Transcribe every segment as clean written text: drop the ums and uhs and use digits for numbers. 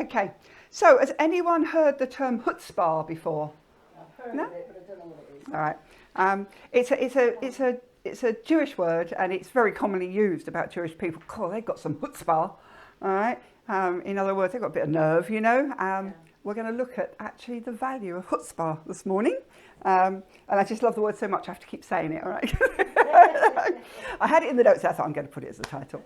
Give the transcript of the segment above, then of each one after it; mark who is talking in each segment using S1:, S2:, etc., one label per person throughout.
S1: Okay, so has anyone heard the term Hutzpah before?
S2: I've heard of it, but I don't know what it is.
S1: All right. It's a Jewish word, and it's very commonly used about Jewish people. God, they've got some chutzpah. All right. In other words, they've got a bit of nerve, you know. We're going to look at actually the value of chutzpah this morning. And I just love the word so much, I have to keep saying it, all right? I had it in the notes, I thought I'm going to put it as the title.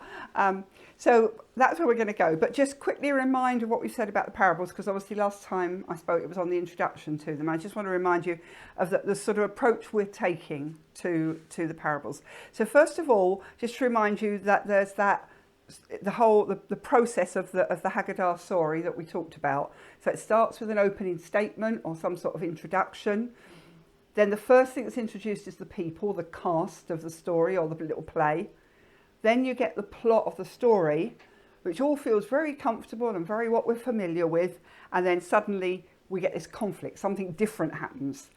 S1: So that's where we're going to go. But just quickly a reminder of what we said about the parables, because obviously last time I spoke, it was on the introduction to them. I just want to remind you of the sort of approach we're taking to the parables. So first of all, just to remind you that there's the process of the Haggadah story that we talked about. So it starts with an opening statement or some sort of introduction. Then the first thing that's introduced is the people, the cast of the story or the little play. Then you get the plot of the story, which all feels very comfortable and very what we're familiar with. And then suddenly we get this conflict, something different happens.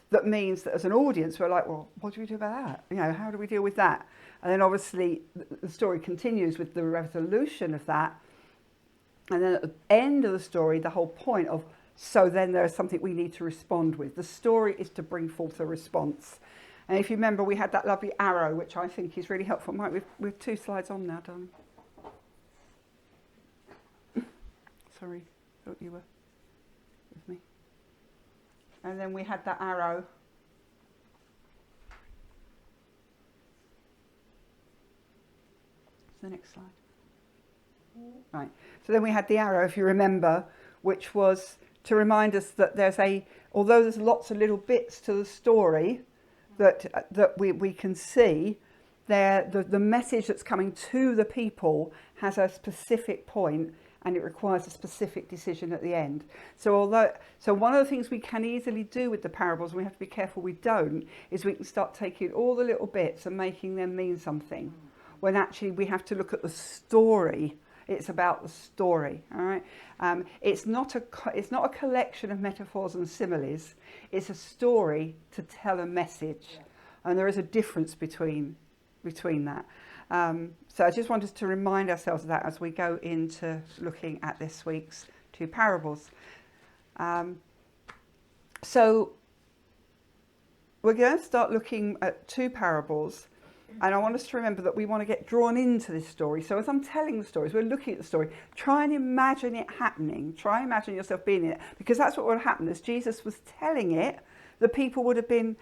S1: That means that as an audience, we're like, well, what do we do about that? You know, how do we deal with that? And then obviously the story continues with the resolution of that. And then at the end of the story, the whole point of, so then there's something we need to respond with. The story is to bring forth a response. And if you remember, we had that lovely arrow, which I think is really helpful. Mike, we've 2 slides on now, darling. Sorry, thought you were with me. And then we had that arrow. The next slide. Right. So then we had the arrow, if you remember, which was to remind us that although there's lots of little bits to the story that we can see, the message that's coming to the people has a specific point, and it requires a specific decision at the end. So one of the things we can easily do with the parables, and we have to be careful we don't, is we can start taking all the little bits and making them mean something, when actually we have to look at the story. It's about the story, all right? It's not a collection of metaphors and similes. It's a story to tell a message, and there is a difference between that. So I just want us to remind ourselves of that as we go into looking at this week's 2 parables. So we're going to start looking at 2 parables. And I want us to remember that we want to get drawn into this story. So as I'm telling the stories, we're looking at the story, try and imagine it happening. Try and imagine yourself being in it, because that's what would happen. As Jesus was telling it, the people would have been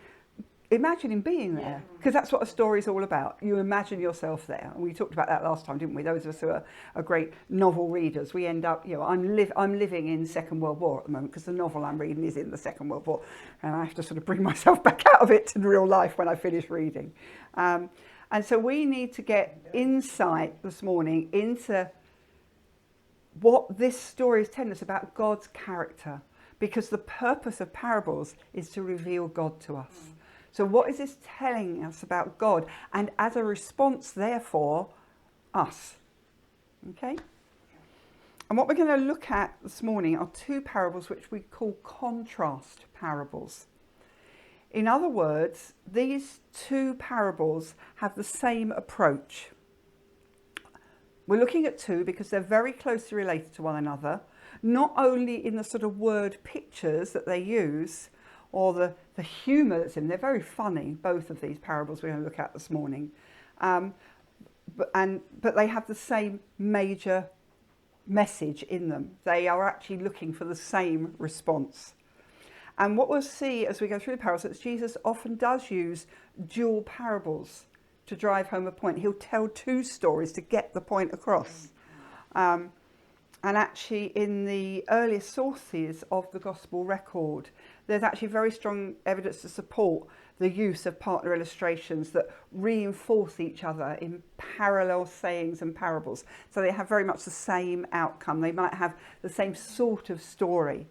S1: imagining being there, because that's what a story is all about. You imagine yourself there. And we talked about that last time, didn't we? Those of us who are great novel readers, we end up, I'm living in Second World War at the moment, because the novel I'm reading is in the Second World War. And I have to sort of bring myself back out of it to real life when I finish reading. And so we need to get insight this morning into what this story is telling us about God's character, because the purpose of parables is to reveal God to us. So what is this telling us about God? And as a response, therefore, us. Okay? And what we're going to look at this morning are 2 parables which we call contrast parables. In other words, these 2 parables have the same approach. We're looking at 2 because they're very closely related to one another, not only in the sort of word pictures that they use, or the humour that's in them. They're very funny, both of these parables we're going to look at this morning. But they have the same major message in them. They are actually looking for the same response. And what we'll see as we go through the parables is Jesus often does use dual parables to drive home a point. He'll tell 2 stories to get the point across. And actually in the earliest sources of the gospel record, there's actually very strong evidence to support the use of partner illustrations that reinforce each other in parallel sayings and parables. So they have very much the same outcome. They might have the same sort of story.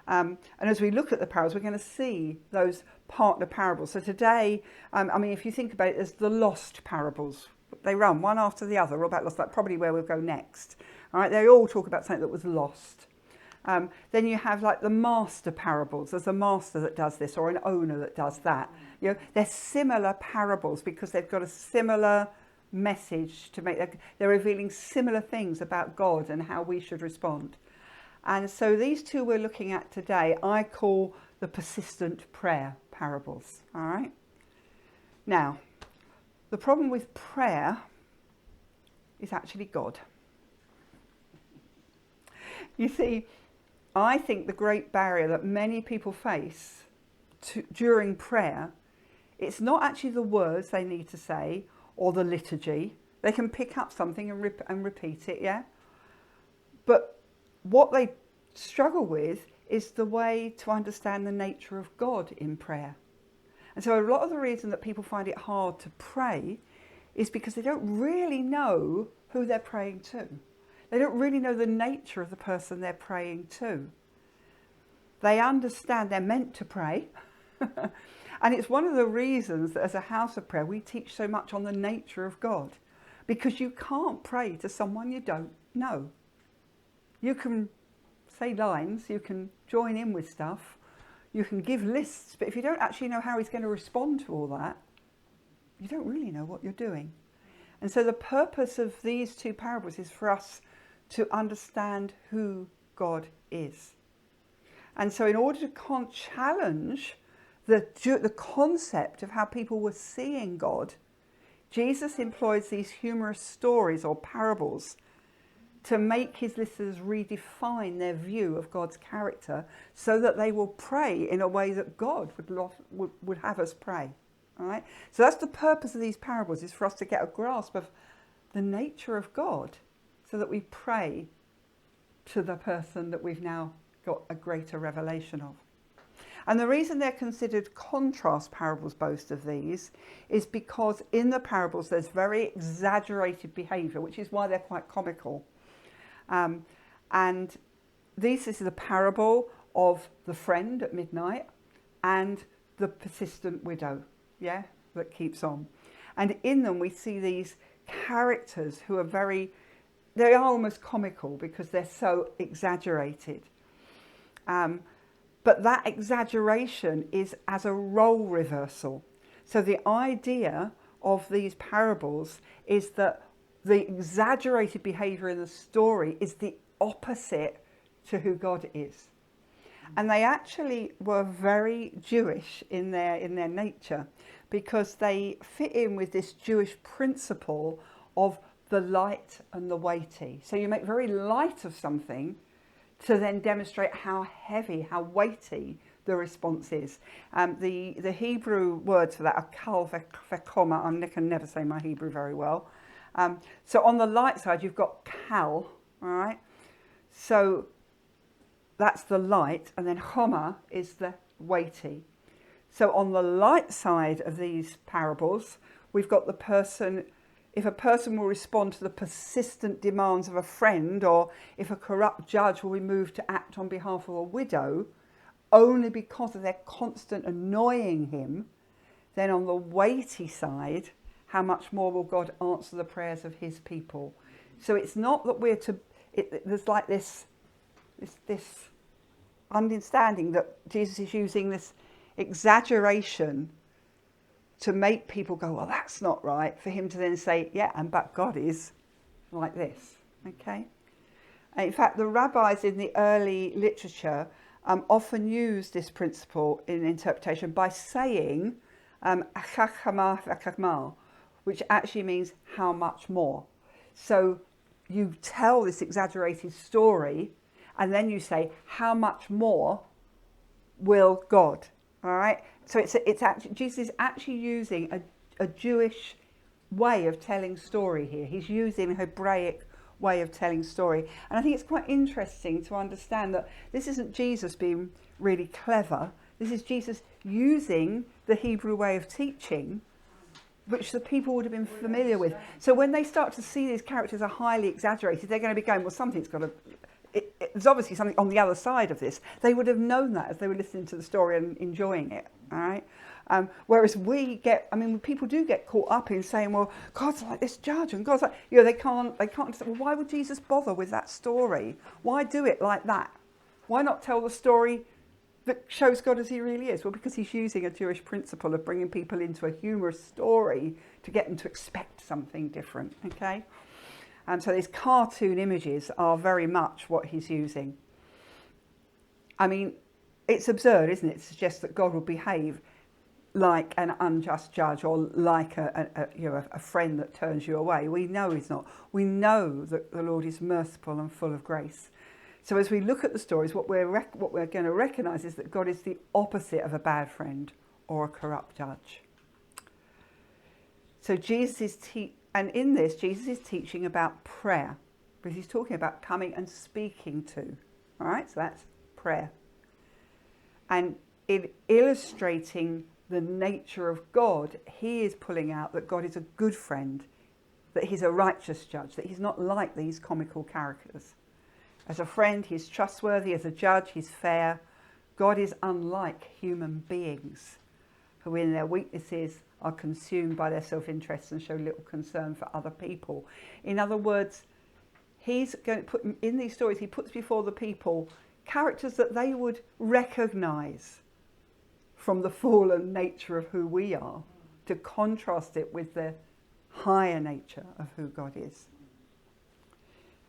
S1: And as we look at the parables, we're going to see those partner parables. So today, if you think about it, there's the lost parables. They run one after the other, all about lost. That's probably where we'll go next. All right, they all talk about something that was lost. Then you have like the master parables. There's a master that does this, or an owner that does that. They're similar parables because they've got a similar message to make. They're revealing similar things about God and how we should respond. And so these two we're looking at today, I call the persistent prayer parables. All right. Now, the problem with prayer is actually God. You see, I think the great barrier that many people face during prayer, it's not actually the words they need to say or the liturgy. They can pick up something and repeat it, yeah? But what they struggle with is the way to understand the nature of God in prayer. And so a lot of the reason that people find it hard to pray is because they don't really know who they're praying to. They don't really know the nature of the person they're praying to. They understand they're meant to pray. And it's one of the reasons that as a house of prayer, we teach so much on the nature of God. Because you can't pray to someone you don't know. You can say lines, you can join in with stuff, you can give lists, but if you don't actually know how he's going to respond to all that, you don't really know what you're doing. And so the purpose of these two parables is for us to understand who God is. And so in order to challenge the concept of how people were seeing God, Jesus employs these humorous stories or parables to make his listeners redefine their view of God's character so that they will pray in a way that God would have us pray. All right? So that's the purpose of these parables, is for us to get a grasp of the nature of God so that we pray to the person that we've now got a greater revelation of. And the reason they're considered contrast parables, both of these, is because in the parables there's very exaggerated behaviour, which is why they're quite comical. And this is the parable of the friend at midnight and the persistent widow, yeah, that keeps on. And in them we see these characters who are they are almost comical because they're so exaggerated. But that exaggeration is as a role reversal. So the idea of these parables is that the exaggerated behaviour in the story is the opposite to who God is. And they actually were very Jewish in their nature, because they fit in with this Jewish principle of the light and the weighty. So you make very light of something to then demonstrate how heavy, how weighty the response is. The Hebrew words for that are kal v'choma. I can never say my Hebrew very well. So on the light side, you've got kal, all right? So that's the light, and then choma is the weighty. So on the light side of these parables, we've got the person. If a person will respond to the persistent demands of a friend, or if a corrupt judge will be moved to act on behalf of a widow, only because of their constant annoying him, then on the weighty side, how much more will God answer the prayers of his people? So it's not that there's like this understanding that Jesus is using this exaggeration to make people go, well, that's not right, for him to then say, yeah, but God is like this, okay? And in fact, the rabbis in the early literature often use this principle in interpretation by saying, which actually means how much more. So you tell this exaggerated story, and then you say, how much more will God? All right. So it's actually, Jesus is actually using a Jewish way of telling story here. He's using a Hebraic way of telling story. And I think it's quite interesting to understand that this isn't Jesus being really clever. This is Jesus using the Hebrew way of teaching, which the people would have been familiar with. So when they start to see these characters are highly exaggerated, they're going to be going, well, something's got to... There's obviously something on the other side of this. They would have known that as they were listening to the story and enjoying it, all right? Whereas people do get caught up in saying, well, God's like this judge, and God's like, they can't say, well, why would Jesus bother with that story? Why do it like that? Why not tell the story that shows God as he really is? Well, because he's using a Jewish principle of bringing people into a humorous story to get them to expect something different, okay? And so these cartoon images are very much what he's using. I mean, it's absurd, isn't it, to suggest that God will behave like an unjust judge or like a friend that turns you away. We know he's not. We know that the Lord is merciful and full of grace. So as we look at the stories, what we're going to recognise is that God is the opposite of a bad friend or a corrupt judge. So Jesus is teaching about prayer, because he's talking about coming and speaking to. All right, so that's prayer. And in illustrating the nature of God, he is pulling out that God is a good friend, that he's a righteous judge, that he's not like these comical characters. As a friend, he's trustworthy. As a judge, he's fair. God is unlike human beings, who in their weaknesses are consumed by their self-interest and show little concern for other people. In other words, he's going to put in these stories, he puts before the people characters that they would recognise from the fallen nature of who we are, to contrast it with the higher nature of who God is.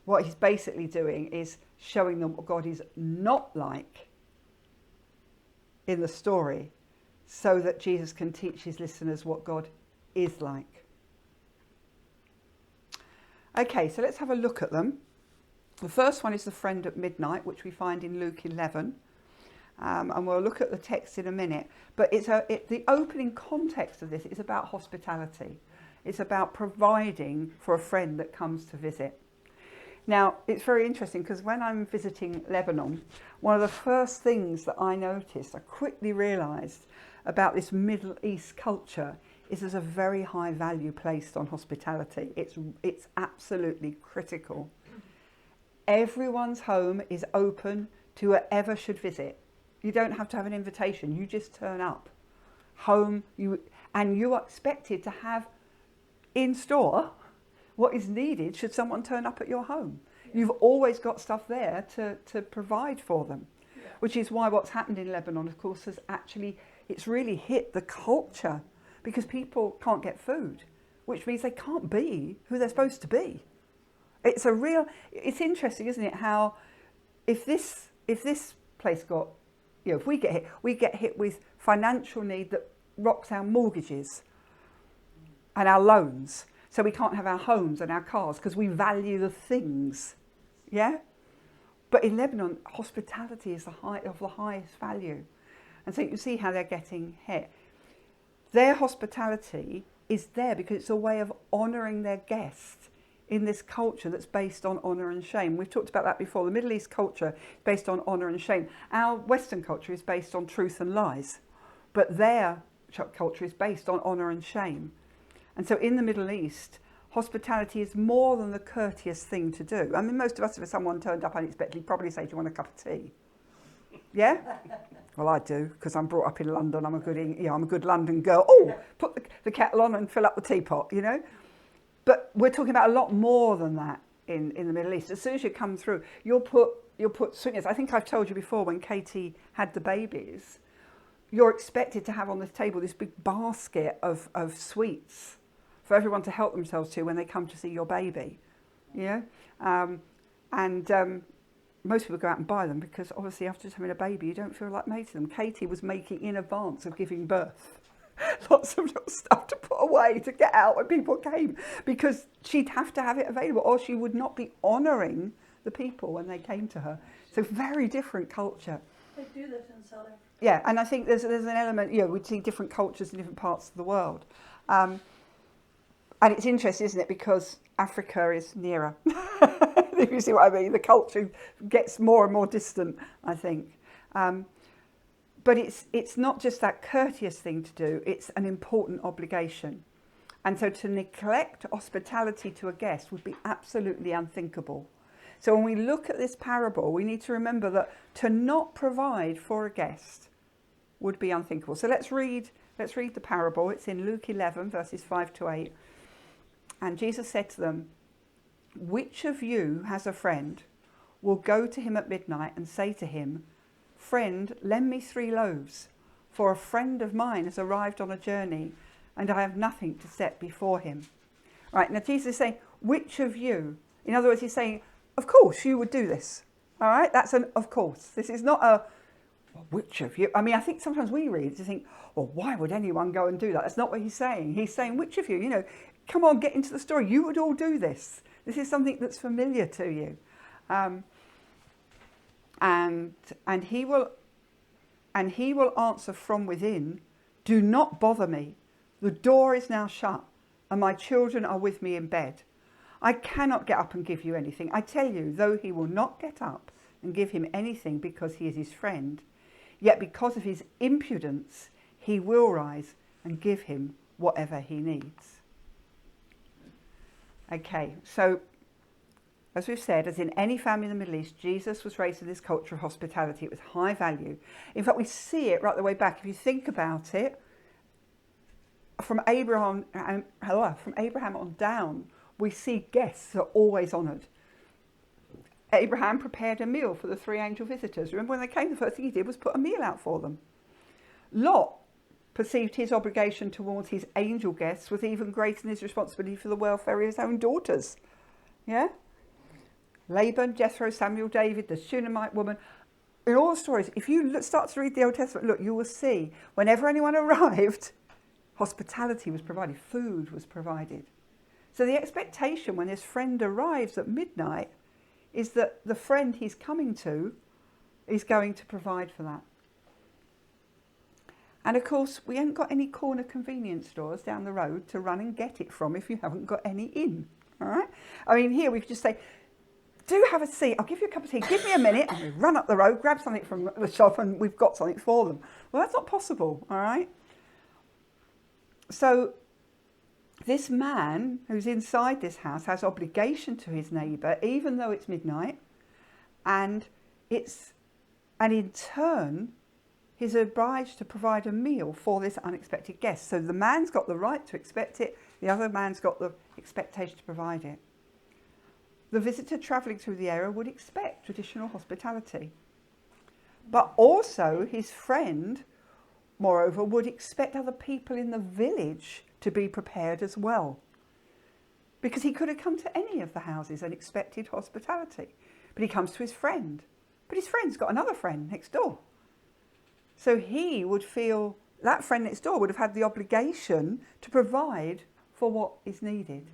S1: What he's basically doing is showing them what God is not like in the story, so that Jesus can teach his listeners what God is like. Okay, so let's have a look at them. The first one is the friend at midnight, which we find in Luke 11. And we'll look at the text in a minute. But the opening context of this is about hospitality. It's about providing for a friend that comes to visit. Now, it's very interesting, because when I'm visiting Lebanon, one of the first things that I noticed, I quickly realised about this Middle East culture, is there's a very high value placed on hospitality. It's absolutely critical. Everyone's home is open to whoever should visit. You don't have to have an invitation. You just turn up. Home, you are expected to have in store what is needed should someone turn up at your home. Yeah. You've always got stuff there to provide for them, which is why what's happened in Lebanon, of course, it's really hit the culture, because people can't get food, which means they can't be who they're supposed to be. It's interesting, isn't it, how if this place got, if we get hit with financial need that rocks our mortgages and our loans, so we can't have our homes and our cars because we value the things, yeah? But in Lebanon, hospitality is of the highest value. And so you see how they're getting hit. Their hospitality is there because it's a way of honouring their guests in this culture that's based on honour and shame. We've talked about that before. The Middle East culture is based on honour and shame. Our Western culture is based on truth and lies. But their culture is based on honour and shame. And so in the Middle East, hospitality is more than the courteous thing to do. I mean, most of us, if someone turned up unexpectedly, probably say, do you want a cup of tea? Yeah? Well, I do, because I'm brought up in London. I'm a good London girl. Oh, put the kettle on and fill up the teapot, you know? But we're talking about a lot more than that in the Middle East. As soon as you come through, you'll put sweetness. I think I've told you before, when Katie had the babies, you're expected to have on the table this big basket of sweets for everyone to help themselves to when they come to see your baby, you know? Most people go out and buy them because obviously after just having a baby, you don't feel like making them. Katie was making in advance of giving birth lots of little stuff to put away to get out when people came, because she'd have to have it available or she would not be honouring the people when they came to her. So very different culture.
S2: They do this in South Africa.
S1: Yeah, and I think there's an element, we see different cultures in different parts of the world. And it's interesting, isn't it, because Africa is nearer. If you see what I mean, the culture gets more and more distant, I think. But it's not just that courteous thing to do, it's an important obligation. And so to neglect hospitality to a guest would be absolutely unthinkable. So when we look at this parable, we need to remember that to not provide for a guest would be unthinkable. So let's read the parable. It's in Luke 11, verses 5 to 8. And Jesus said to them, "Which of you has a friend, will go to him at midnight and say to him, 'Friend, lend me 3 loaves, for a friend of mine has arrived on a journey, and I have nothing to set before him.'" Right, now Jesus is saying, which of you? In other words, he's saying, of course you would do this. All right, that's an of course. This is not well, which of you? I mean, I think sometimes we read to think, well, why would anyone go and do that? That's not what he's saying. He's saying, which of you, come on, get into the story. You would all do this. This is something that's familiar to you. And he will answer from within, do not bother me. The door is now shut and my children are with me in bed. I cannot get up and give you anything. I tell you, though he will not get up and give him anything because he is his friend, yet because of his impudence, he will rise and give him whatever he needs. Okay, so as we've said, as in any family in the Middle East, Jesus was raised in this culture of hospitality. It was high value. In fact, we see it right the way back. If you think about it, from Abraham on down, we see guests are always honoured. Abraham prepared a meal for the 3 angel visitors. Remember when they came, the first thing he did was put a meal out for them. Lot perceived his obligation towards his angel guests was even greater than his responsibility for the welfare of his own daughters. Yeah? Laban, Jethro, Samuel, David, the Shunammite woman. In all the stories, if you start to read the Old Testament, look, you will see whenever anyone arrived, hospitality was provided, food was provided. So the expectation when his friend arrives at midnight is that the friend he's coming to is going to provide for that. And of course, we haven't got any corner convenience stores down the road to run and get it from if you haven't got any in. All right? I mean, here we could just say, do have a seat. I'll give you a cup of tea. Give me a minute. And we run up the road, grab something from the shop, and we've got something for them. Well, that's not possible. All right? So this man who's inside this house has obligation to his neighbour, even though it's midnight, and in turn, he's obliged to provide a meal for this unexpected guest. So the man's got the right to expect it, the other man's got the expectation to provide it. The visitor travelling through the area would expect traditional hospitality. But also his friend, moreover, would expect other people in the village to be prepared as well. Because he could have come to any of the houses and expected hospitality. But he comes to his friend. But his friend's got another friend next door. So he would feel that friend next door would have had the obligation to provide for what is needed.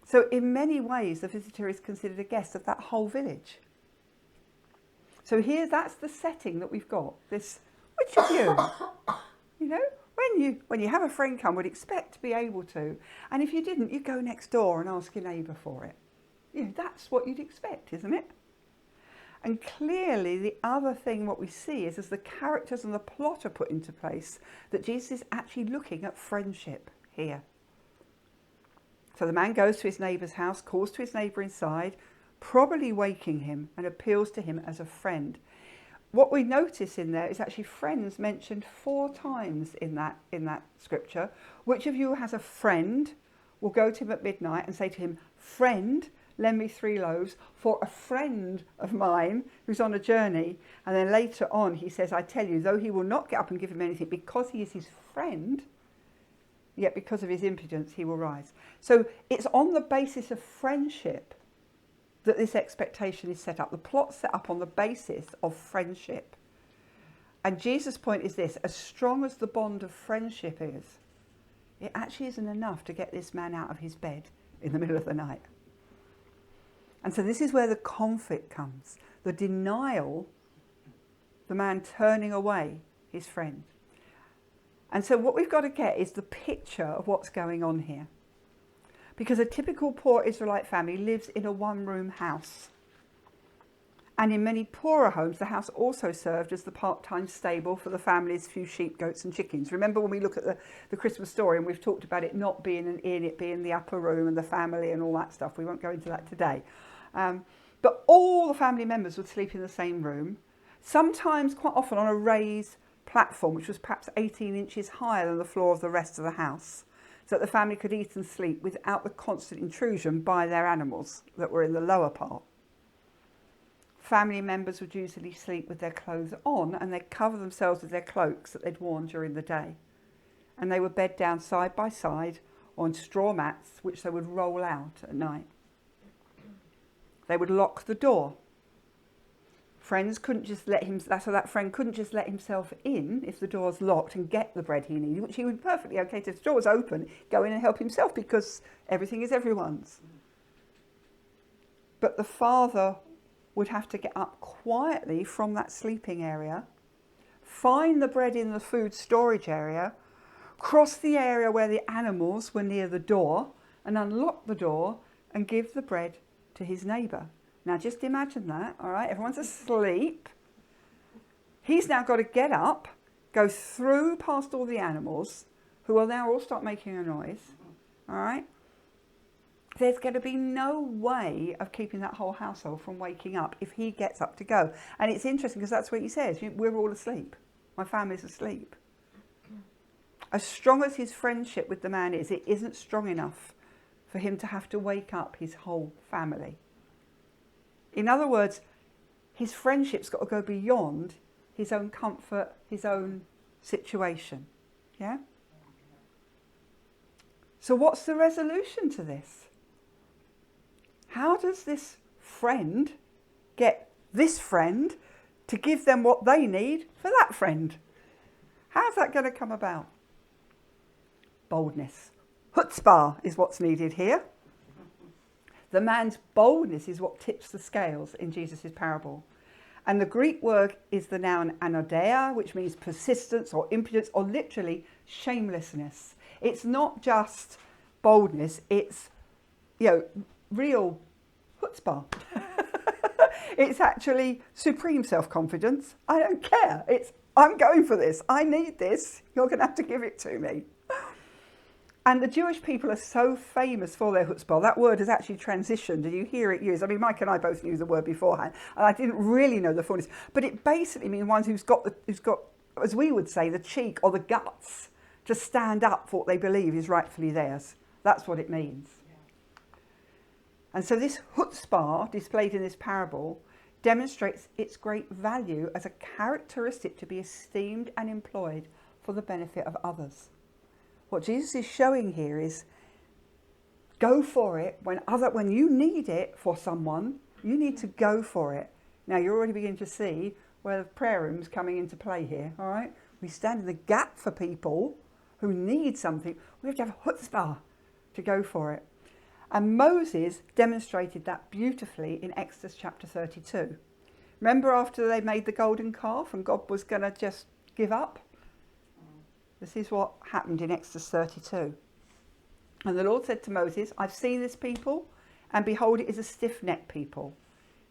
S1: So in many ways, the visitor is considered a guest of that whole village. So here, that's the setting that we've got. This, which of you, when you have a friend come, would expect to be able to. And if you didn't, you'd go next door and ask your neighbour for it. That's what you'd expect, isn't it? And clearly the other thing what we see is as the characters and the plot are put into place, that Jesus is actually looking at friendship here. So the man goes to his neighbour's house, calls to his neighbour inside, probably waking him, and appeals to him as a friend. What we notice in there is actually friends mentioned 4 times in that scripture. Which of you has a friend will go to him at midnight and say to him, friend, lend me 3 loaves for a friend of mine who's on a journey. And then later on he says, I tell you, though he will not get up and give him anything because he is his friend, yet because of his impudence he will rise. So it's on the basis of friendship that this expectation is set up. The plot's set up on the basis of friendship. And Jesus' point is this: as strong as the bond of friendship is, it actually isn't enough to get this man out of his bed in the middle of the night. And so this is where the conflict comes. The denial, the man turning away his friend. And so what we've got to get is the picture of what's going on here. Because a typical poor Israelite family lives in a 1-room house. And in many poorer homes, the house also served as the part-time stable for the family's few sheep, goats and chickens. Remember when we look at the Christmas story, and we've talked about it not being an inn, it being the upper room and the family and all that stuff. We won't go into that today. But all the family members would sleep in the same room, sometimes quite often on a raised platform, which was perhaps 18 inches higher than the floor of the rest of the house, so that the family could eat and sleep without the constant intrusion by their animals that were in the lower part. Family members would usually sleep with their clothes on, and they'd cover themselves with their cloaks that they'd worn during the day. And they would bed down side by side on straw mats, which they would roll out at night. They would lock the door. Friends couldn't just let him, so that friend couldn't just let himself in if the door's locked and get the bread he needed, which he would be perfectly okay to. If the door's open, go in and help himself because everything is everyone's. But the father would have to get up quietly from that sleeping area, find the bread in the food storage area, cross the area where the animals were near the door and unlock the door and give the bread to his neighbour. Now just imagine that, all right? Everyone's asleep. He's now got to get up, go through past all the animals, who will now all start making a noise, all right? There's going to be no way of keeping that whole household from waking up if he gets up to go. And it's interesting because that's what he says. We're all asleep. My family's asleep. As strong as his friendship with the man is, it isn't strong enough for him to have to wake up his whole family. In other words, his friendship's got to go beyond his own comfort, his own situation. Yeah? So what's the resolution to this? How does this friend get this friend to give them what they need for that friend? How's that going to come about? Boldness. Hutzpah is what's needed here. The man's boldness is what tips the scales in Jesus' parable. And the Greek word is the noun anodeia, which means persistence or impudence or literally shamelessness. It's not just boldness, it's, real chutzpah. It's actually supreme self-confidence. I don't care. I'm going for this. I need this. You're going to have to give it to me. And the Jewish people are so famous for their chutzpah. That word has actually transitioned, and you hear it used. I mean, Mike and I both knew the word beforehand, and I didn't really know the fullness. But it basically means one who's got, as we would say, the cheek or the guts to stand up for what they believe is rightfully theirs. That's what it means. And so this chutzpah displayed in this parable demonstrates its great value as a characteristic to be esteemed and employed for the benefit of others. What Jesus is showing here is go for it when you need it for someone, you need to go for it. Now you're already beginning to see where the prayer room's coming into play here, all right? We stand in the gap for people who need something. We have to have chutzpah to go for it. And Moses demonstrated that beautifully in Exodus chapter 32. Remember after they made the golden calf and God was going to just give up? This is what happened in Exodus 32. And the Lord said to Moses, I've seen this people, and behold, it is a stiff-necked people.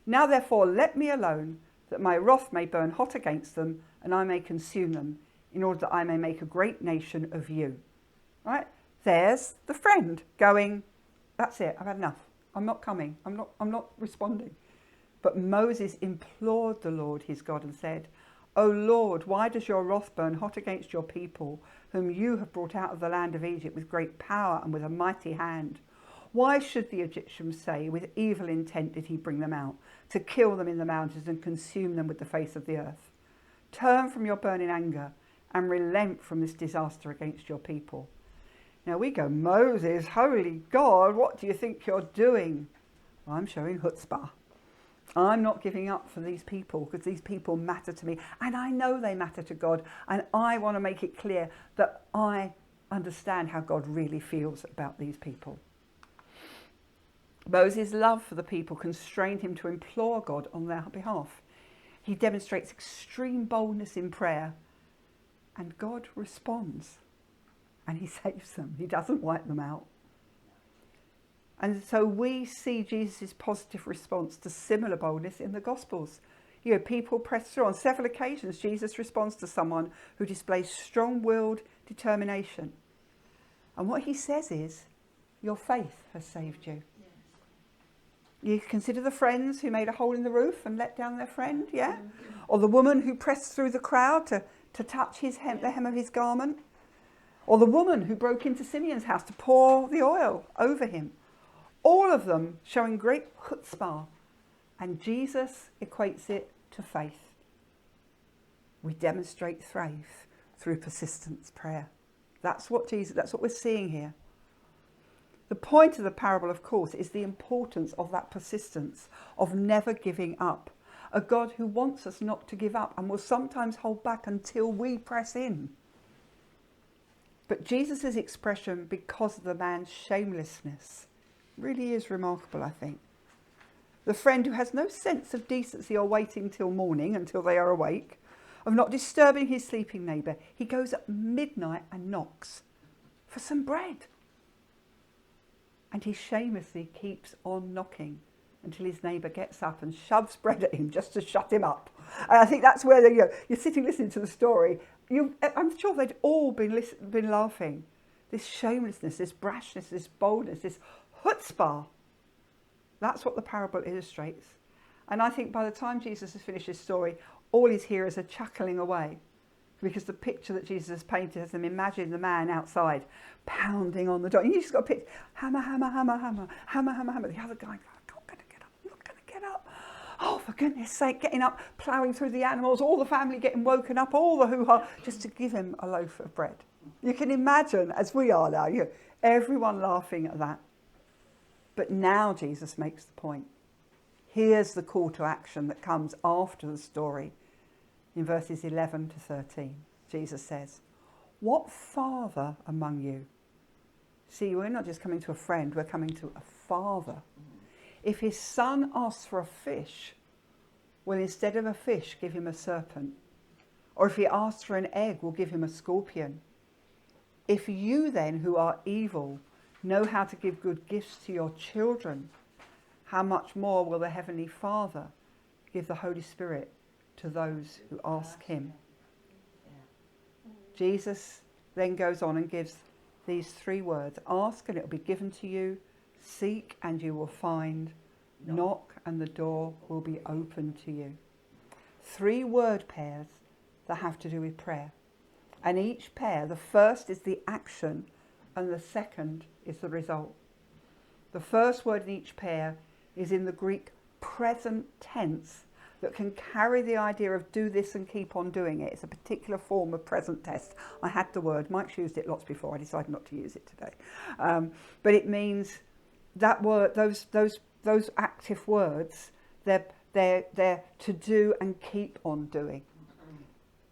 S1: Now therefore let me alone, that my wrath may burn hot against them, and I may consume them, in order that I may make a great nation of you. Right? There's the friend going, that's it, I've had enough. I'm not coming. I'm not responding. But Moses implored the Lord his God and said, O Lord, why does your wrath burn hot against your people, whom you have brought out of the land of Egypt with great power and with a mighty hand? Why should the Egyptians say, with evil intent did he bring them out, to kill them in the mountains and consume them with the face of the earth? Turn from your burning anger and relent from this disaster against your people. Now we go, Moses, holy God, what do you think you're doing? Well, I'm showing chutzpah. I'm not giving up for these people because these people matter to me. And I know they matter to God. And I want to make it clear that I understand how God really feels about these people. Moses' love for the people constrained him to implore God on their behalf. He demonstrates extreme boldness in prayer. And God responds. And he saves them. He doesn't wipe them out. And so we see Jesus' positive response to similar boldness in the Gospels. People press through. On several occasions, Jesus responds to someone who displays strong-willed determination. And what he says is, your faith has saved you. Yes. You consider the friends who made a hole in the roof and let down their friend, yeah? Or the woman who pressed through the crowd to touch the hem of his garment. Or the woman who broke into Simeon's house to pour the oil over him. All of them showing great chutzpah. And Jesus equates it to faith. We demonstrate faith through persistence prayer. That's what we're seeing here. The point of the parable, of course, is the importance of that persistence, of never giving up, a God who wants us not to give up and will sometimes hold back until we press in. But Jesus' expression, because of the man's shamelessness, really is remarkable, I think. The friend who has no sense of decency or waiting till morning, until they are awake, of not disturbing his sleeping neighbour, he goes at midnight and knocks for some bread. And he shamelessly keeps on knocking until his neighbour gets up and shoves bread at him just to shut him up. And I think that's where you're sitting listening to the story. I'm sure they'd all been laughing. This shamelessness, this brashness, this boldness, this Hutzpah. That's what the parable illustrates. And I think by the time Jesus has finished his story, all his hearers are chuckling away, because the picture that Jesus has painted has them imagine the man outside pounding on the door. You just got a picture, hammer, hammer, hammer, hammer, hammer, hammer, hammer. The other guy, I'm not going to get up, I'm not going to get up. Oh, for goodness sake, getting up, ploughing through the animals, all the family getting woken up, all the hoo-ha, just to give him a loaf of bread. You can imagine, as we are now, everyone laughing at that. But now Jesus makes the point. Here's the call to action that comes after the story. In verses 11 to 13, Jesus says, what father among you? See, we're not just coming to a friend, we're coming to a father. If his son asks for a fish, will instead of a fish give him a serpent? Or if he asks for an egg, will give him a scorpion? If you then, who are evil, know how to give good gifts to your children, how much more will the Heavenly Father give the Holy Spirit to those who ask him? Jesus then goes on and gives these three words. Ask and it will be given to you. Seek and you will find. Knock and the door will be opened to you. 3 word pairs that have to do with prayer. And each pair, the first is the action and the second is the result. The first word in each pair is in the Greek present tense that can carry the idea of do this and keep on doing it. It's a particular form of present tense. I had the word, Mike's used it lots before, I decided not to use it today. But it means that word, those active words, they're to do and keep on doing.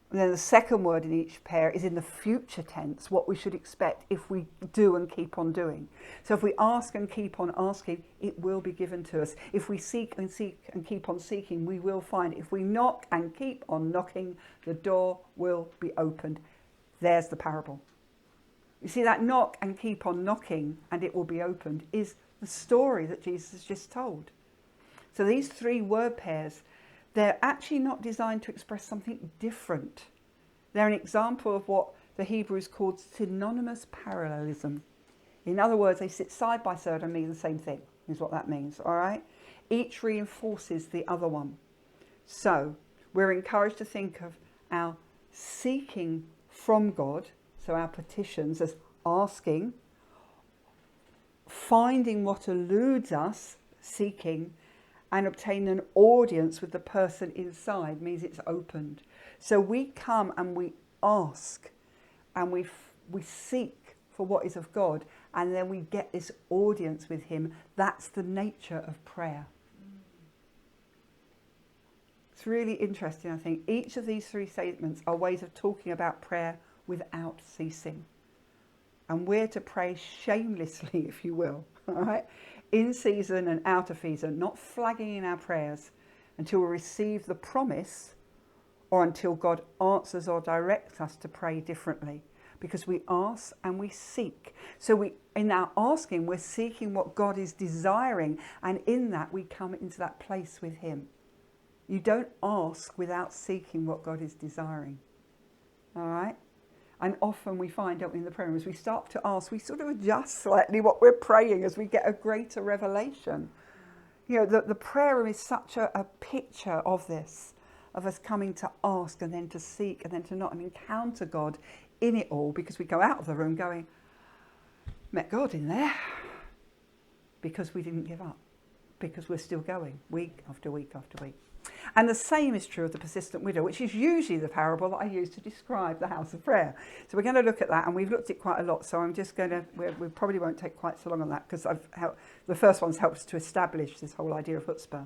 S1: And then the second word in each pair is in the future tense, what we should expect if we do and keep on doing. So if we ask and keep on asking, it will be given to us. If we seek and keep on seeking, we will find. If we knock and keep on knocking, the door will be opened. There's the parable. You see, that knock and keep on knocking and it will be opened is the story that Jesus has just told. So these 3 word pairs, they're actually not designed to express something different. They're an example of what the Hebrews called synonymous parallelism. In other words, they sit side by side and mean the same thing, is what that means, all right? Each reinforces the other one. So we're encouraged to think of our seeking from God, so our petitions, as asking, finding what eludes us, seeking, and obtain an audience with the person inside means it's opened. So we come and we ask and we seek for what is of God, and then we get this audience with him. That's the nature of prayer. It's really interesting, I think. Each of these 3 statements are ways of talking about prayer without ceasing. And we're to pray shamelessly, if you will, all right? In season and out of season, not flagging in our prayers until we receive the promise or until God answers or directs us to pray differently. Because we ask and we seek. So in our asking, we're seeking what God is desiring, and in that we come into that place with him. You don't ask without seeking what God is desiring. All right? And often we find, don't we, in the prayer room, as we start to ask, we sort of adjust slightly what we're praying as we get a greater revelation. You know, the prayer room is such a picture of this, of us coming to ask and then to seek and then to not and encounter God in it all, because we go out of the room going, met God in there, because we didn't give up, because we're still going week after week after week. And the same is true of the persistent widow, which is usually the parable that I use to describe the house of prayer. So we're going to look at that, and we've looked at it quite a lot, so I'm just going to, we probably won't take quite so long on that, because the first one's helps to establish this whole idea of Hutzpah.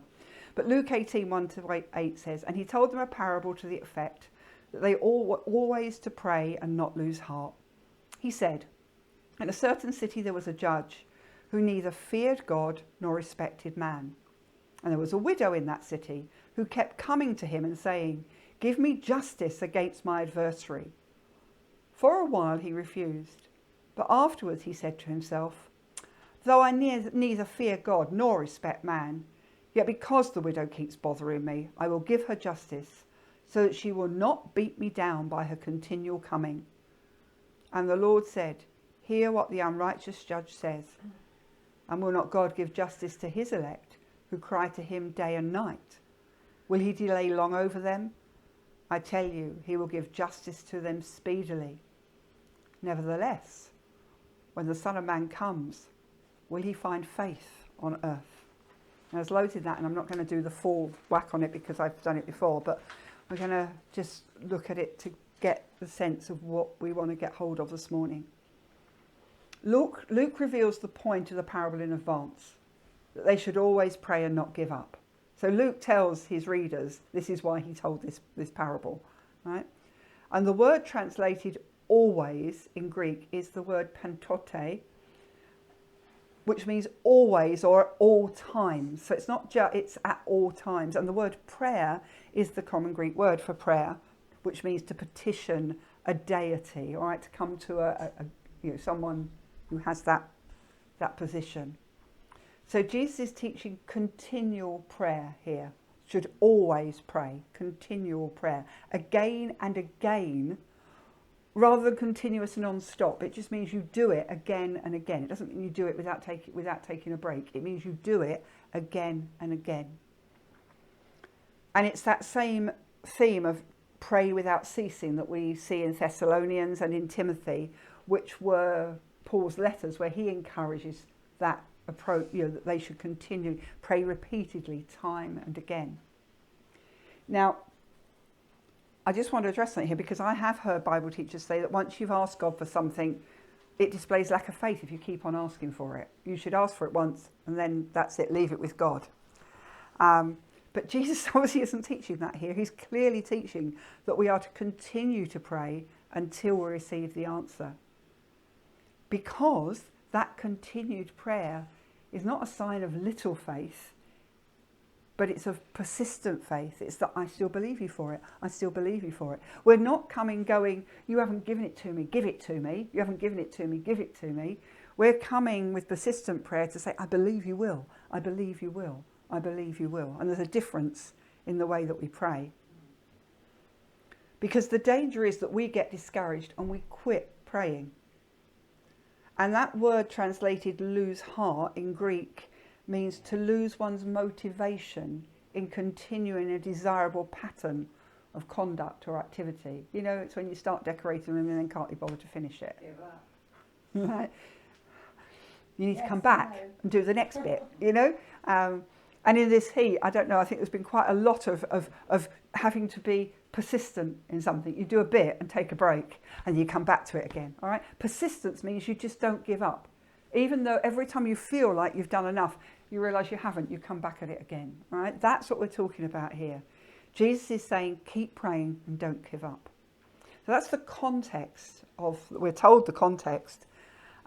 S1: But Luke 18, 1-8 says, and he told them a parable to the effect that they all were always to pray and not lose heart. He said, in a certain city there was a judge who neither feared God nor respected man. And there was a widow in that city who kept coming to him and saying, give me justice against my adversary. For a while he refused, but afterwards he said to himself, though I neither fear God nor respect man, yet because the widow keeps bothering me, I will give her justice, so that she will not beat me down by her continual coming. And the Lord said, hear what the unrighteous judge says. And will not God give justice to his elect, who cry to him day and night? Will he delay long over them? I tell you, he will give justice to them speedily. Nevertheless, when the Son of Man comes, will he find faith on earth? And I was loaded that, and I'm not going to do the full whack on it because I've done it before, but we're going to just look at it to get the sense of what we want to get hold of this morning. Luke reveals the point of the parable in advance, that they should always pray and not give up. So Luke tells his readers this is why he told this parable, right? And the word translated always in Greek is the word pantote, which means always or at all times. So it's not just, it's at all times. And the word prayer is the common Greek word for prayer, which means to petition a deity, all right, to come to someone who has that position. So Jesus is teaching continual prayer here. Should always pray, continual prayer, again and again, rather than continuous non-stop. It just means you do it again and again. It doesn't mean you do it without taking a break. It means you do it again and again. And it's that same theme of pray without ceasing that we see in Thessalonians and in Timothy, which were Paul's letters where he encourages that approach, that they should continue, pray repeatedly, time and again. Now, I just want to address something here because I have heard Bible teachers say that once you've asked God for something, it displays lack of faith if you keep on asking for it. You should ask for it once and then that's it, leave it with God. But Jesus obviously isn't teaching that here. He's clearly teaching that we are to continue to pray until we receive the answer. Because that continued prayer is not a sign of little faith, but it's of persistent faith. It's that I still believe you for it. I still believe you for it. We're not going, you haven't given it to me, give it to me. You haven't given it to me, give it to me. We're coming with persistent prayer to say, I believe you will. I believe you will. I believe you will. And there's a difference in the way that we pray. Because the danger is that we get discouraged and we quit praying. And that word translated lose heart in Greek means to lose one's motivation in continuing a desirable pattern of conduct or activity. You know, it's when you start decorating a room and then can't be bothered to finish it. Right? You need to come back and do the next bit, you know. And in this heat, I don't know, I think there's been quite a lot of having to be persistent in something. You do a bit and take a break and you come back to it again, all right? Persistence means you just don't give up. Even though every time you feel like you've done enough, you realise you haven't, you come back at it again, all right? That's what we're talking about here. Jesus is saying, keep praying and don't give up. So that's the context of, we're told the context.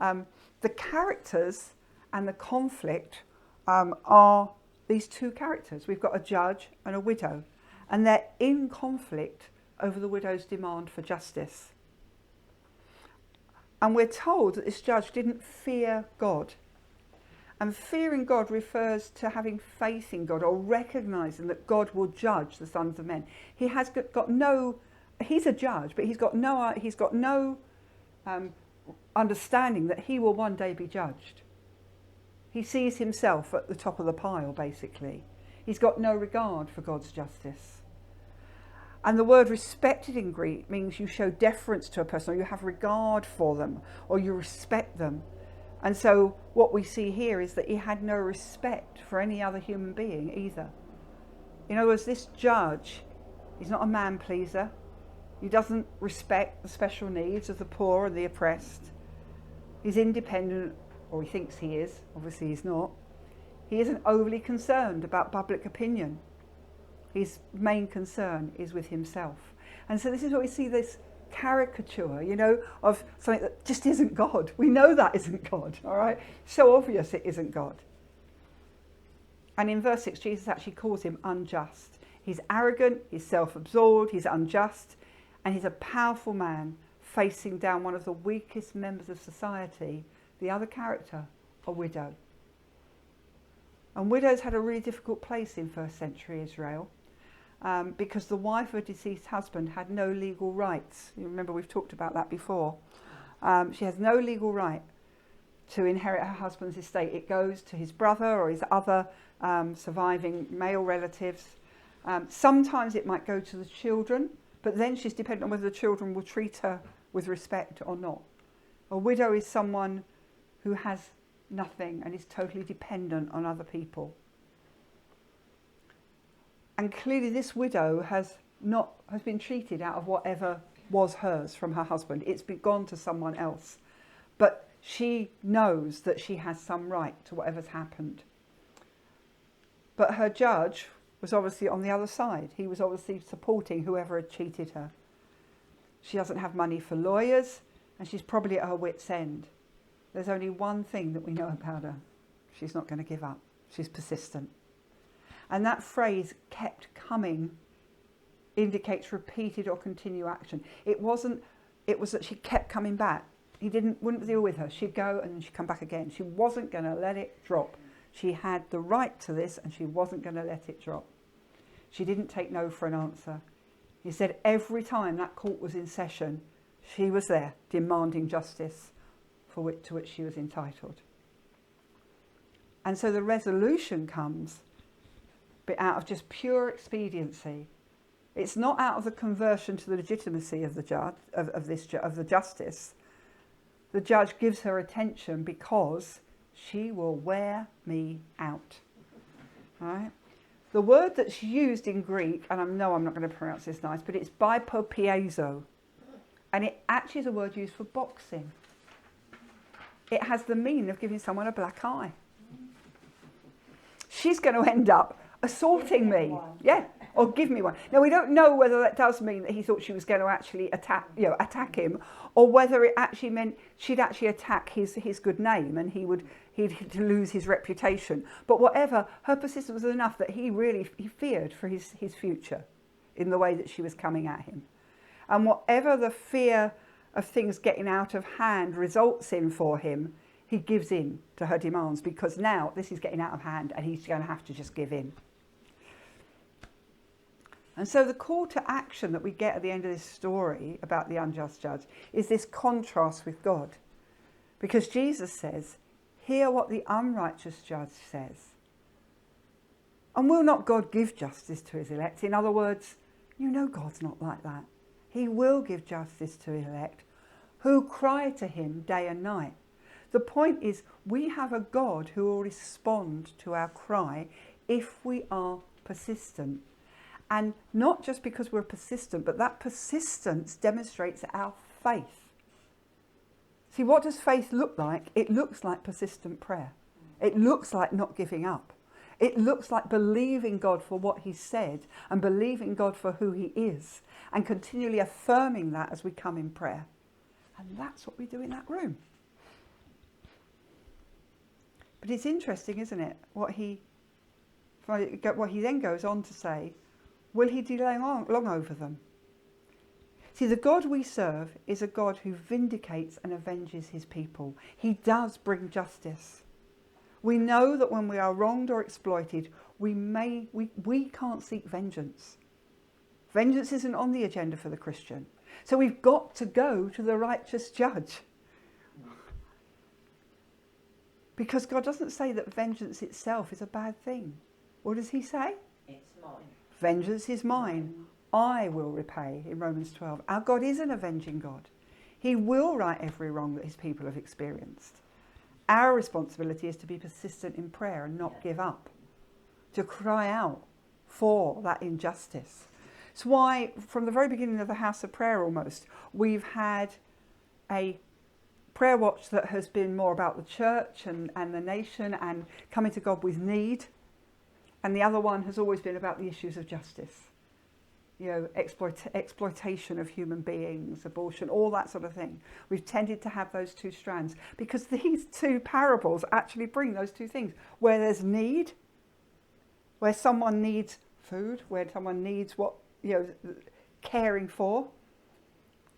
S1: The characters and the conflict are these two characters. We've got a judge and a widow, and they're in conflict over the widow's demand for justice. And we're told that this judge didn't fear God. And fearing God refers to having faith in God or recognising that God will judge the sons of men. He has got no, he's a judge, but he's got no understanding that he will one day be judged. He sees himself at the top of the pile, basically. He's got no regard for God's justice. And the word respected in Greek means you show deference to a person, or you have regard for them, or you respect them. And so what we see here is that he had no respect for any other human being either. In other words, this judge is not a man pleaser. He doesn't respect the special needs of the poor and the oppressed. He's independent, or he thinks he is. Obviously he's not. He isn't overly concerned about public opinion. His main concern is with himself. And so this is where we see this caricature, you know, of something that just isn't God. We know that isn't God, all right? So obvious it isn't God. And in verse 6, Jesus actually calls him unjust. He's arrogant, he's self-absorbed, he's unjust, and he's a powerful man facing down one of the weakest members of society, the other character, a widow. And widows had a really difficult place in first century Israel because the wife of a deceased husband had no legal rights. You remember we've talked about that before. She has no legal right to inherit her husband's estate. It goes to his brother or his other surviving male relatives. Sometimes it might go to the children, but then she's dependent on whether the children will treat her with respect or not. A widow is someone who has nothing and is totally dependent on other people. And clearly this widow has been treated out of whatever was hers from her husband. It's been gone to someone else. But she knows that she has some right to whatever's happened. But her judge was obviously on the other side. He was obviously supporting whoever had cheated her. She doesn't have money for lawyers, and she's probably at her wit's end. There's only one thing that we know about her. She's not going to give up. She's persistent. And that phrase, kept coming, indicates repeated or continued action. It was that she kept coming back. He wouldn't deal with her. She'd go and then she'd come back again. She wasn't going to let it drop. She had the right to this and she wasn't going to let it drop. She didn't take no for an answer. He said every time that court was in session, she was there demanding justice to which she was entitled. And so the resolution comes out of just pure expediency. It's not out of the conversion to the legitimacy of the judge, of the justice. The judge gives her attention because she will wear me out. Right? The word that's used in Greek, and I know I'm not going to pronounce this nice, but it's bipopiezo. And it actually is a word used for boxing. It has the meaning of giving someone a black eye. She's going to end up assaulting me. Yeah, or give me one. Now, we don't know whether that does mean that he thought she was going to actually attack him, or whether it actually meant she'd actually attack his good name and he'd lose his reputation. But whatever, her persistence was enough that he feared for his future in the way that she was coming at him. And whatever the fear of things getting out of hand results in for him, he gives in to her demands because now this is getting out of hand and he's going to have to just give in. And so the call to action that we get at the end of this story about the unjust judge is this contrast with God. Because Jesus says, hear what the unrighteous judge says. And will not God give justice to his elect? In other words, you know God's not like that. He will give justice to his elect who cry to him day and night. The point is, we have a God who will respond to our cry if we are persistent. And not just because we're persistent, but that persistence demonstrates our faith. See, what does faith look like? It looks like persistent prayer. It looks like not giving up. It looks like believing God for what he said and believing God for who he is and continually affirming that as we come in prayer. And that's what we do in that room. But it's interesting, isn't it, what he then goes on to say, will he delay long over them? See, the God we serve is a God who vindicates and avenges his people. He does bring justice. We know that when we are wronged or exploited, we can't seek vengeance. Vengeance isn't on the agenda for the Christian. So we've got to go to the righteous judge. Because God doesn't say that vengeance itself is a bad thing. What does he say?
S2: It's mine.
S1: Vengeance is mine. I will repay, in Romans 12. Our God is an avenging God. He will right every wrong that his people have experienced. Our responsibility is to be persistent in prayer and not give up. To cry out for that injustice. It's why, from the very beginning of the House of Prayer almost, we've had a prayer watch that has been more about the church and the nation and coming to God with need. And the other one has always been about the issues of justice. Exploitation of human beings, abortion, all that sort of thing. We've tended to have those two strands because these two parables actually bring those two things. Where there's need, where someone needs food, where someone needs caring for,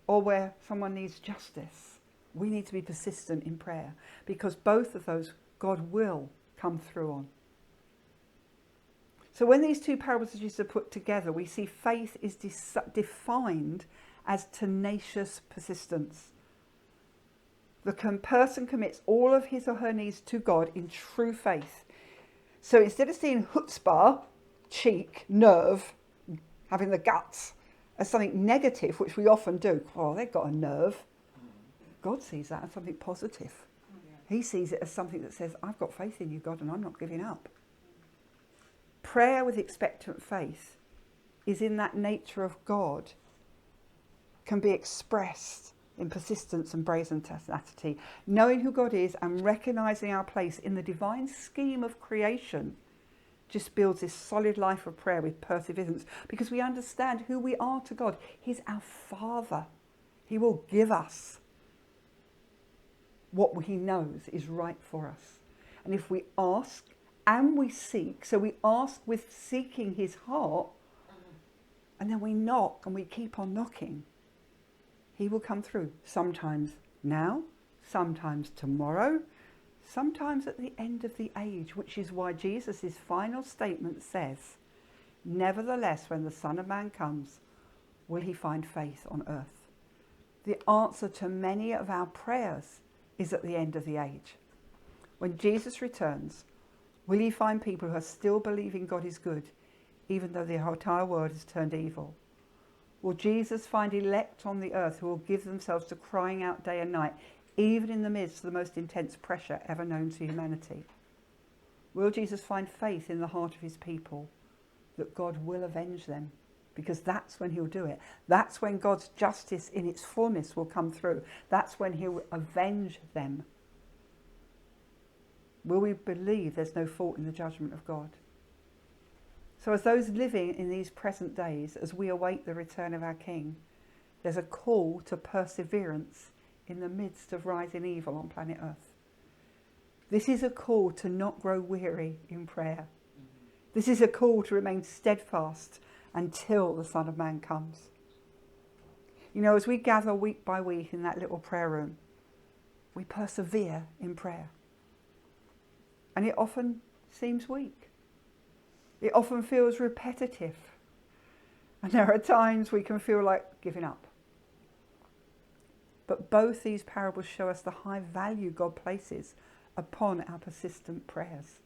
S1: or where someone needs justice. We need to be persistent in prayer because both of those God will come through on. So when these two parables are put together, we see faith is defined as tenacious persistence. The person commits all of his or her needs to God in true faith. So instead of seeing Hutzpah, cheek, nerve, having the guts, as something negative, which we often do, oh, they've got a nerve. God sees that as something positive. He sees it as something that says, I've got faith in you, God, and I'm not giving up. Prayer with expectant faith is in that nature of God, can be expressed in persistence and brazen tenacity. Knowing who God is and recognising our place in the divine scheme of creation just builds this solid life of prayer with perseverance because we understand who we are to God. He's our Father. He will give us what he knows is right for us. And if we ask and we seek, so we ask with seeking his heart, and then we knock and we keep on knocking, he will come through. Sometimes now, sometimes tomorrow, sometimes at the end of the age, which is why Jesus' final statement says, nevertheless, when the Son of Man comes, will he find faith on earth? The answer to many of our prayers is at the end of the age. When Jesus returns, will he find people who are still believing God is good, even though the entire world has turned evil? Will Jesus find elect on the earth who will give themselves to crying out day and night, even in the midst of the most intense pressure ever known to humanity? Will Jesus find faith in the heart of his people that God will avenge them? Because that's when he'll do it. That's when God's justice in its fullness will come through. That's when he'll avenge them. Will we believe there's no fault in the judgment of God? So as those living in these present days, as we await the return of our King, there's a call to perseverance in the midst of rising evil on planet Earth. This is a call to not grow weary in prayer. This is a call to remain steadfast until the Son of Man comes. As we gather week by week in that little prayer room, we persevere in prayer. And it often seems weak. It often feels repetitive. And there are times we can feel like giving up. But both these parables show us the high value God places upon our persistent prayers.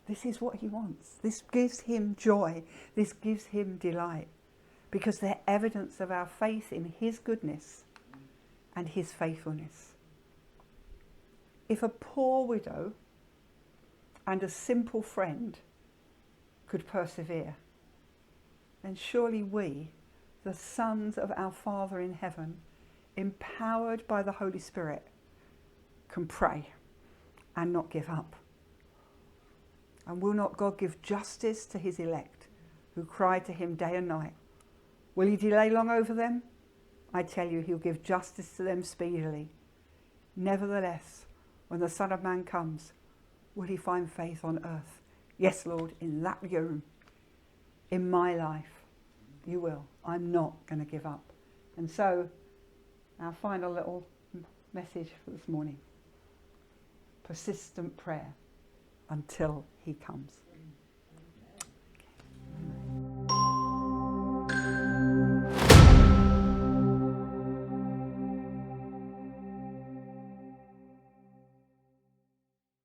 S1: This is what he wants. This gives him joy. This gives him delight. Because they're evidence of our faith in his goodness and his faithfulness. If a poor widow and a simple friend could persevere, then surely we, the sons of our Father in heaven, empowered by the Holy Spirit, can pray and not give up. And will not God give justice to his elect, who cry to him day and night? Will he delay long over them? I tell you, he'll give justice to them speedily. Nevertheless, when the Son of Man comes, will he find faith on earth? Yes, Lord, in that room, in my life, you will. I'm not going to give up. And so, our final little message for this morning. Persistent prayer until he comes.